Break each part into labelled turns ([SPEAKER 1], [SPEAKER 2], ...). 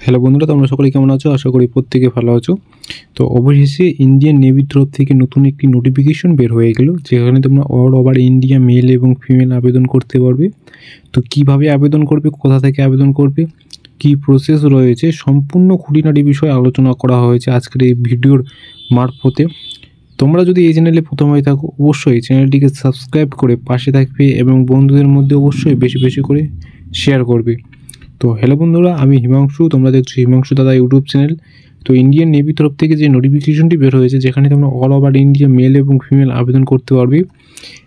[SPEAKER 1] Hello বন্ধুরা, তোমরা সকলে কেমন আছো? আশা করি প্রত্যেকে ভালো আছো। তো অবশেষে ইন্ডিয়ান নেভির তরফ থেকে নতুন একটি নোটিফিকেশন বের হয়ে গেল, যেখানে তোমরা অল ওভার ইন্ডিয়া মেল এবং ফিমেল আবেদন করতে পারবে। তো কিভাবে আবেদন করবে, কোথা থেকে আবেদন করবে, কি প্রসেস রয়েছে, সম্পূর্ণ খুঁটিনাটি বিষয় আলোচনা করা হয়েছে আজকের এই ভিডিওর মারফতে। তোমরা যদি এই চ্যানেলে প্রথম হয়ে থাকো, অবশ্যই চ্যানেলটিকে সাবস্ক্রাইব করে পাশে থাকবে এবং বন্ধুদের মধ্যে অবশ্যই বেশি বেশি করে শেয়ার করবে। তো হ্যালো বন্ধুরা, আমি হিমাংশু, তোমরা দেখছো হিমাংশু দাদা ইউটিউব চ্যানেল। তো ইন্ডিয়ান নেভি তরফ থেকে যে নোটিফিকেশনটি বের হয়েছে, যেখানে তোমরা অল ওভার ইন্ডিয়া মেল এবং ফিমেল আবেদন করতে পারবে।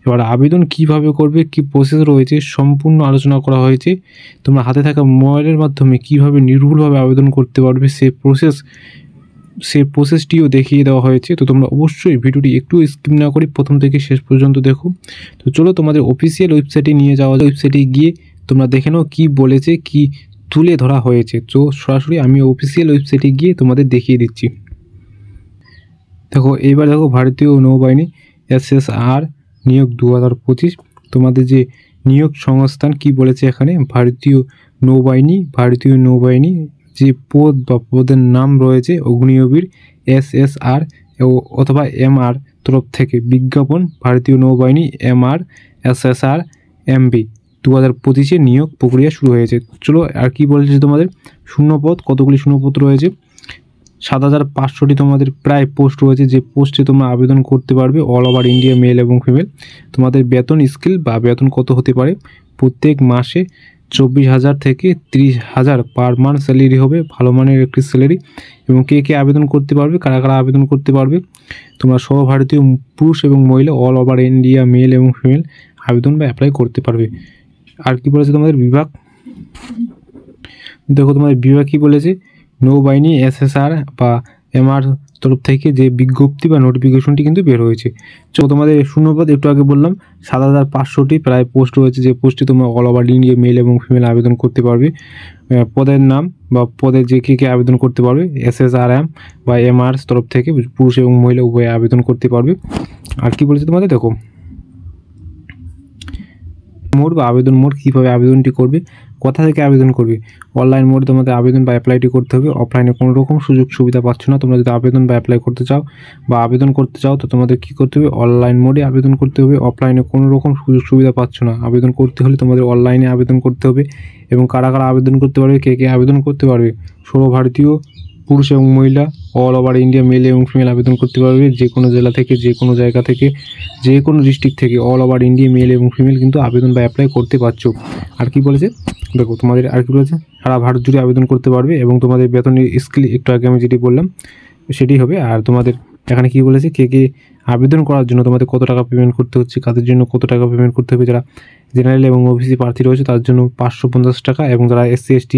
[SPEAKER 1] এবার আবেদন কিভাবে করবে, কি প্রসেস রয়েছে, সম্পূর্ণ আলোচনা করা হয়েছে। তোমরা হাতে থাকা মোবাইলের মাধ্যমে কিভাবে নির্ভুলভাবে আবেদন করতে পারবে সেই প্রসেসটিও দেখিয়ে দেওয়া হয়েছে। তো তোমরা অবশ্যই ভিডিওটি একটু স্কিপ না করে প্রথম থেকে শেষ পর্যন্ত দেখো। তো চলো তোমাদের অফিসিয়াল ওয়েবসাইটে নিয়ে যাওয়া, ওয়েবসাইটে গিয়ে তোমরা দেখে নাও কী বলেছে, কি তুলে ধরা হয়েছে। তো সরাসরি আমি অফিসিয়াল ওয়েবসাইটে গিয়ে তোমাদের দেখিয়ে দিচ্ছি। দেখো এইবার দেখো, ভারতীয় নৌবাহিনী SSR নিয়োগ 2025। তোমাদের যে নিয়োগ সংস্থান কি বলেছে এখানে, ভারতীয় নৌবাহিনী যে পদ বা পদের নাম রয়েছে অগ্নিবীর SSR অথবা MR তরফ থেকে বিজ্ঞাপন ভারতীয় নৌবাহিনী MR SSR MB 2025 নিয়োগ প্রক্রিয়া শুরু হয়েছে। চলো আর কি বলেছে, তোমাদের শূন্যপদ, কতগুলি শূন্যপদ রয়েছে, 7500টি তোমাদের প্রায় পোস্ট রয়েছে, যে পোস্টে তোমরা আবেদন করতে পারবে অল ওভার ইন্ডিয়া মেল এবং ফিমেল। তোমাদের বেতন স্কেল বা বেতন কত হতে পারে, প্রত্যেক মাসে 24,000 থেকে 30,000 পার মান্থ স্যালারি হবে, ভালো মানের একটি স্যালারি। এবং কে কে আবেদন করতে পারবে, কারা কারা আবেদন করতে পারবে, তোমরা সর্বভারতীয় পুরুষ এবং মহিলা অল ওভার ইন্ডিয়া মেল এবং ফিমেল আবেদন বা অ্যাপ্লাই করতে পারবে। আর কি বলেছে তোমাদের বিভাগ, দেখো তোমাদের বিভাগ কি বলেছে, নৌবাহিনী SSR বা MR তরফ থেকে যে বিজ্ঞপ্তি বা নোটিফিকেশনটি কিন্তু বের হয়েছে। তো তোমাদের শূন্যপদ একটু আগে বললাম, 7500টি প্রায় পোস্ট রয়েছে, যে পোস্টে তোমরা অল ওভার ইন্ডিয়া মেল এবং ফিমেল আবেদন করতে পারবে। পদের নাম বা পদের যে কে আবেদন করতে পারবে, SSRM বা MR তরফ থেকে পুরুষ এবং মহিলা উভয়ে আবেদন করতে পারবে। আর কি বলেছে তোমাদের, দেখো মোড বা আবেদন মোড, কীভাবে আবেদনটি করবে, কোথা থেকে আবেদন করবে। অনলাইন মোডে তোমাদের আবেদন বা অ্যাপ্লাইটি করতে হবে, অফলাইনে কোনো রকম সুযোগ সুবিধা পাচ্ছ না। তোমরা যদি আবেদন বা অ্যাপ্লাই করতে চাও বা আবেদন করতে চাও, তো তোমাদের কী করতে হবে, অনলাইন মোডে আবেদন করতে হবে। অফলাইনে কোনো রকম সুযোগ সুবিধা পাচ্ছ না, আবেদন করতে হলে তোমাদের অনলাইনে আবেদন করতে হবে। এবং কারা কারা আবেদন করতে পারবে, কে কে আবেদন করতে পারবে, সর্বভারতীয় পুরুষ এবং মহিলা অল ওভার ইন্ডিয়া মেল এবং ফিমেল আবেদন করতে পারবে, যে কোনো জেলা থেকে, যে কোনো জায়গা থেকে, যে কোনো ডিস্ট্রিক্ট থেকে অল ওভার ইন্ডিয়া মেল এবং ফিমেল কিন্তু আবেদন বা অ্যাপ্লাই করতে পারছো। আর কি বলেছে দেখো, তোমাদের আর কি বলেছে, সারা ভারত জুড়ে আবেদন করতে পারবে এবং তোমাদের বেতনের স্কেল একটু আগে আমি যেটি বললাম সেটি হবে। আর তোমাদের এখানে কি বলেছে, কে কে আবেদন করার জন্য তোমাদের কত টাকা পেমেন্ট করতে হচ্ছে, কাদের জন্য কত টাকা পেমেন্ট করতে হবে, যারা জেনারেল এবং ওবিসি প্রার্থী রয়েছে তাদের জন্য 550 টাকা, এবং যারা SC ST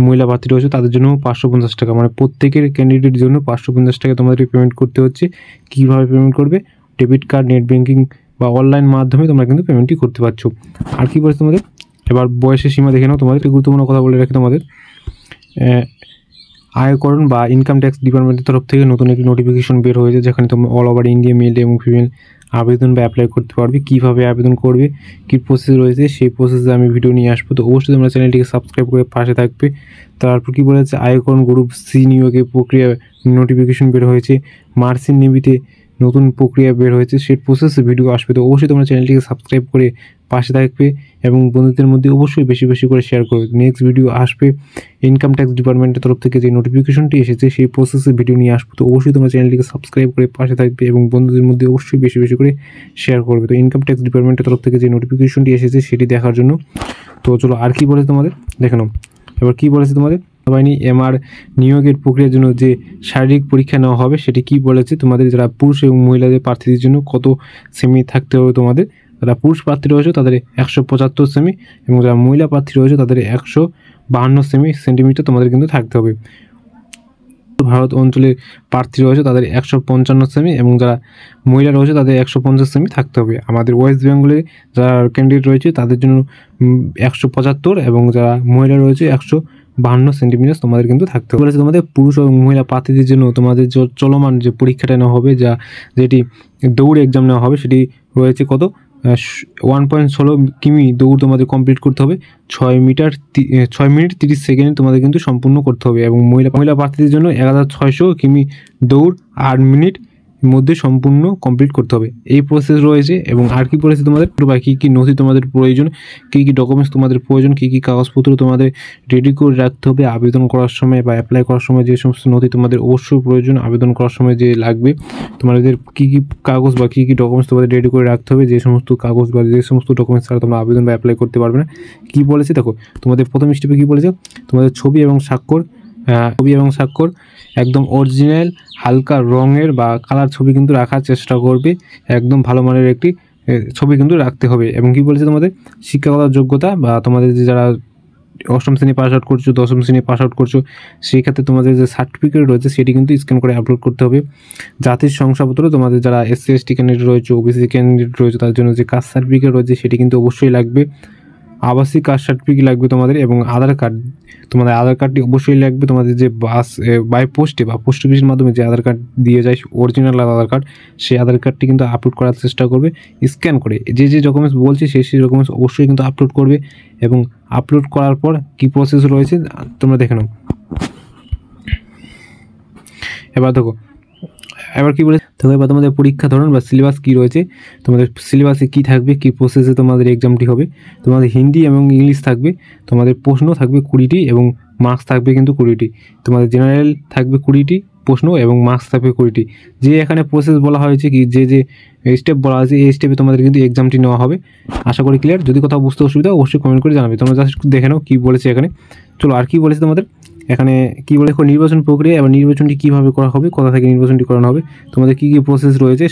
[SPEAKER 1] মহিলা প্রার্থী রয়েছে তাদের জন্য 550 টাকা, মানে প্রত্যেকের ক্যান্ডিডেটের জন্য 550 টাকা তোমাদের পেমেন্ট করতে হচ্ছে। কীভাবে পেমেন্ট করবে, ডেবিট কার্ড, নেট ব্যাঙ্কিং বা অনলাইন মাধ্যমে তোমরা কিন্তু পেমেন্টটি করতে পারছো। আর কি বলেছে তোমাদের, এবার বয়সের সীমা দেখে নাও। তোমাদের গুরুত্বপূর্ণ কথা বলে রাখি, তোমাদের আয়করণ বা ইনকাম ট্যাক্স ডিপার্টমেন্টের তরফ থেকে নতুন একটি নোটিফিকেশন বের হয়েছে, যেখানে তোমরা অল ওভার ইন্ডিয়া মেল এবং ফিমেল আবেদন বা অ্যাপ্লাই করতে পারবে। কীভাবে আবেদন করবে, কী প্রসেস রয়েছে, সেই প্রসেসে আমি ভিডিও নিয়ে আসবো। তো অবশ্যই তোমরা চ্যানেলটিকে সাবস্ক্রাইব করে পাশে থাকবে। তারপর কী বলেছে, আয়করণ গ্রুপ সি নিয়োগের প্রক্রিয়া নোটিফিকেশন বের হয়েছে, মার্সিন নেভিতে নতুন প্রক্রিয়া বের হয়েছে, সেই প্রসেসে ভিডিও আসবে। তো অবশ্যই তোমরা চ্যানেলটিকে সাবস্ক্রাইব করে পাশে থাকবে এবং বন্ধুদের মধ্যে অবশ্যই বেশি বেশি করে শেয়ার করবে। নেক্সট ভিডিও আসবে ইনকাম ট্যাক্স ডিপার্টমেন্টের তরফ থেকে যে নোটিফিকেশনটি এসেছে সেই প্রসেসে ভিডিও নিয়ে আসবো। তো অবশ্যই তোমরা চ্যানেলটিকে সাবস্ক্রাইব করে পাশে থাকবে এবং বন্ধুদের মধ্যে অবশ্যই বেশি বেশি করে শেয়ার করবে। তো ইনকাম ট্যাক্স ডিপার্টমেন্টের তরফ থেকে যে নোটিফিকেশনটি এসেছে সেটি দেখার জন্য। তো চলো আর কি বলেছে তোমাদের দেখে নাও। এবার কী বলেছে তোমাদের, নৌবাহিনী MR নিয়োগের প্রক্রিয়ার জন্য যে শারীরিক পরীক্ষা নেওয়া হবে সেটি কি বলেছে, তোমাদের যারা পুরুষ এবং মহিলাদের প্রার্থীদের জন্য কত সেমি থাকতে হবে, তোমাদের যারা পুরুষ প্রার্থী রয়েছে তাদের 175 সেমি এবং যারা মহিলা প্রার্থী রয়েছে তাদের 152 সেন্টিমিটার তোমাদের কিন্তু থাকতে হবে। ভারত অঞ্চলের প্রার্থী রয়েছে তাদের 155 সেমি এবং যারা মহিলা রয়েছে তাদের 150 সেমি থাকতে হবে। আমাদের ওয়েস্ট বেঙ্গলে যারা ক্যান্ডিডেট রয়েছে তাদের জন্য 175 এবং যারা মহিলা রয়েছে 152 সেন্টিমিটার তোমাদের কিন্তু থাকতে হবে। বলেছে তোমাদের পুরুষ এবং মহিলা প্রার্থীদের জন্য তোমাদের চলমান যে পরীক্ষাটা নেওয়া হবে, যেটি দৌড় এক্সাম নেওয়া হবে, সেটি রয়েছে কত 1.16 কিমি দৌড় তোমাদের কমপ্লিট করতে হবে। 6 মিনিট 30 সেকেন্ডে তোমাদের কিন্তু সম্পূর্ণ করতে হবে। এবং মহিলা প্রার্থীদের জন্য 1600 কিমি দৌড় 8 মিনিট মধ্যে সম্পূর্ণ কমপ্লিট করতে হবে। এই প্রসেস রয়েছে। এবং আর কি পড়েছে তোমাদের বা কী কী নথি তোমাদের প্রয়োজন, কী কী ডকুমেন্টস তোমাদের প্রয়োজন, কী কী কাগজপত্র তোমাদের রেডি করে রাখতে হবে আবেদন করার সময় বা অ্যাপ্লাই করার সময়। যে সমস্ত নথি তোমাদের অবশ্যই প্রয়োজন আবেদন করার সময় যে লাগবে, তোমাদের কী কী কাগজ বা কী কী ডকুমেন্টস তোমাদের রেডি করে রাখতে হবে, যে সমস্ত কাগজ বা যে সমস্ত ডকুমেন্টস ছাড়া তোমরা আবেদন বা অ্যাপ্লাই করতে পারবে না। কী বলেছে দেখো, তোমাদের প্রথম স্টেপে কী বলেছে, তোমাদের ছবি এবং স্বাক্ষর একদম অরিজিনাল হালকা রঙের বা কালার ছবি কিন্তু রাখার চেষ্টা করবে। একদম ভালো মানের একটি ছবি কিন্তু রাখতে হবে। এবং কি বলেছে, তোমাদের শিক্ষাগত যোগ্যতা বা তোমাদের যে যারা 8ম শ্রেণী পাস আউট করছো, 10ম শ্রেণী পাস আউট করছো, সেই ক্ষেত্রে তোমাদের যে সার্টিফিকেট রয়েছে সেটি কিন্তু স্ক্যান করে আপলোড করতে হবে। জাতির শংসাপত্র, তোমাদের যারা SC ST ক্যান্ডিডেট রয়েছে, OBC ক্যান্ডিডেট রয়েছে, তার জন্য যে কাস্ট সার্টিফিকেট রয়েছে সেটি কিন্তু অবশ্যই লাগবে। আবাসিক কাস্ট সার্টিফিকেট লাগবে তোমাদের। এবং আধার কার্ড, তোমাদের আধার কার্ডটি অবশ্যই লাগবে। তোমাদের যে বাই পোস্টে বা পোস্ট অফিসের মাধ্যমে যে আধার কার্ড দিয়ে যায়, অরিজিনাল আধার কার্ড, সেই আধার কার্ডটি কিন্তু আপলোড করার চেষ্টা করবে স্ক্যান করে। যে ডকুমেন্টস বলছি সেই ডকুমেন্টস অবশ্যই কিন্তু আপলোড করবে। এবং আপলোড করার পর কী প্রসেস রয়েছে তোমরা দেখে নাও। এবার দেখো, এবার কী বলে দেখো, এবার তোমাদের পরীক্ষা ধরন বা সিলেবাস কী রয়েছে, তোমাদের সিলেবাসে কী থাকবে, কী প্রসেসে তোমাদের এক্সামটি হবে। তোমাদের হিন্দি এবং ইংলিশ থাকবে, তোমাদের প্রশ্ন থাকবে 20টি এবং মার্কস থাকবে কিন্তু 20টি। তোমাদের জেনারেল থাকবে 20টি প্রশ্ন এবং মার্কস থাকবে 20টি। যে এখানে প্রসেস বলা হয়েছে কি, যে স্টেপ বলা হয়েছে, এই স্টেপে তোমাদের কিন্তু এক্সামটি নেওয়া হবে। আশা করি ক্লিয়ার। যদি কোথাও বুঝতে অসুবিধা অবশ্যই কমেন্ট করে জানাবে। তোমরা জাস্ট দেখে নাও কী বলেছে এখানে। চলো, আর কী বলেছে তোমাদের এখানে, কী বলে দেখো, নির্বাচন প্রক্রিয়া এবং নির্বাচনটি কীভাবে করা হবে, কোথা থেকে নির্বাচনটি করানো হবে, তোমাদের কী কী প্রসেস রয়েছে,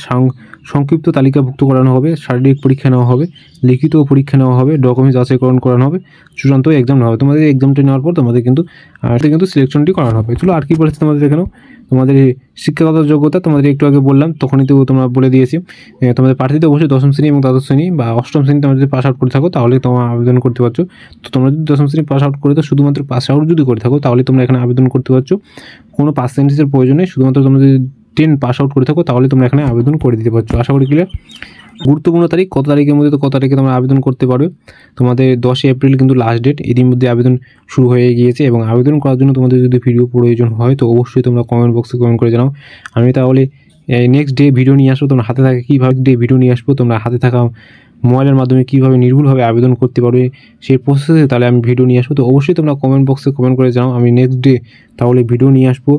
[SPEAKER 1] সংক্ষিপ্ত তালিকাভুক্ত করানো হবে, শারীরিক পরীক্ষা নেওয়া হবে, লিখিত পরীক্ষা নেওয়া হবে, ডকুমেন্টস যাচাইকরণ করানো হবে, চূড়ান্ত এক্সাম নেওয়া হবে। তোমাদের এক্সামটি নেওয়ার পর তোমাদের কিন্তু সিলেকশনটি করানো হবে। চলো, আর কী বলেছে তোমাদের এখানেও, তোমাদের শিক্ষাগত যোগ্যতা তোমাদের একটু আগে বললাম, তখনই তো তোমরা বলে দিয়েছি। তোমাদের প্রার্থীতে অবশ্যই 10ম শ্রেণী এবং দ্বাদশ শ্রেণী বা 8ম শ্রেণী তোমরা যদি পাস আউট করে থাকো তাহলে তোমরা আবেদন করতে পারছো। তো তোমরা যদি 10ম শ্রেণী পাস আউট করে, তো শুধুমাত্র পাস আউট যদি করে থাকো তাহলে তোমরা এখানে আবেদন করতে পারছো। কোনো পার্সেন্টেজের প্রয়োজন নেই, শুধুমাত্র তোমরা যদি 10 পাস আউট করে থাকো তাহলে তোমরা এখানে আবেদন করে দিতে পারছো। আশা করি ক্লিয়ার। গুরুত্বপূর্ণ তারিখ, কত তারিখের মধ্যে, তো কত তারিখে তোমরা আবেদন করতে পারবে। তোমাদের 10 এপ্রিল কিন্তু লাস্ট ডেট, এদিন মধ্যে আবেদন শুরু হয়ে গিয়েছে। এবং আবেদন করার জন্য তোমাদের যদি ভিডিও প্রয়োজন হয় তো অবশ্যই তোমরা কমেন্ট বক্সে কমেন্ট করে জানাও। আমি তাহলে নেক্সট ডে ভিডিও নিয়ে আসবো। তোমরা হাতে থাকা কীভাবে ভিডিও নিয়ে আসবো, তোমরা হাতে থাকা মোবাইলের মাধ্যমে কীভাবে নির্ভুলভাবে আবেদন করতে পারবে সেই প্রসেসে তাহলে আমি ভিডিও নিয়ে আসবো। তো অবশ্যই তোমরা কমেন্ট বক্সে কমেন্ট করে জানাও। আমি নেক্সট ডে তাহলে ভিডিও নিয়ে আসবো,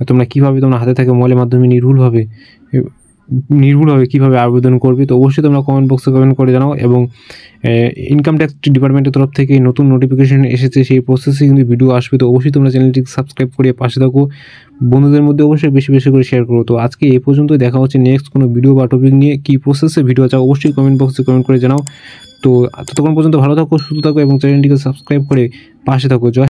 [SPEAKER 1] তোমরা কীভাবে তোমরা হাতে থাকা মোবাইলের মাধ্যমে নির্ভুলভাবে কীভাবে আবেদন করবে। তো অবশ্যই তোমরা কমেন্ট বক্সে কমেন্ট করে জানাও। এবং ইনকাম ট্যাক্স ডিপার্টমেন্টের তরফ থেকে নতুন নোটিফিকেশন এসেছে, সেই প্রসেসে কিন্তু ভিডিও আসবে। তো অবশ্যই তোমরা চ্যানেলটিকে সাবস্ক্রাইব করে পাশে থাকো, বন্ধুদের মধ্যে অবশ্যই বেশি বেশি করে শেয়ার করো। তো আজকে এই পর্যন্তই, দেখা হচ্ছে নেক্সট কোনো ভিডিও বা টপিক নিয়ে। কী প্রসেসে ভিডিও চাও অবশ্যই কমেন্ট বক্সে কমেন্ট করে জানাও। তো ততক্ষণ পর্যন্ত ভালো থাকো, সুস্থ থাকো এবং চ্যানেলটিকে সাবস্ক্রাইব করে পাশে থাকো। জয়।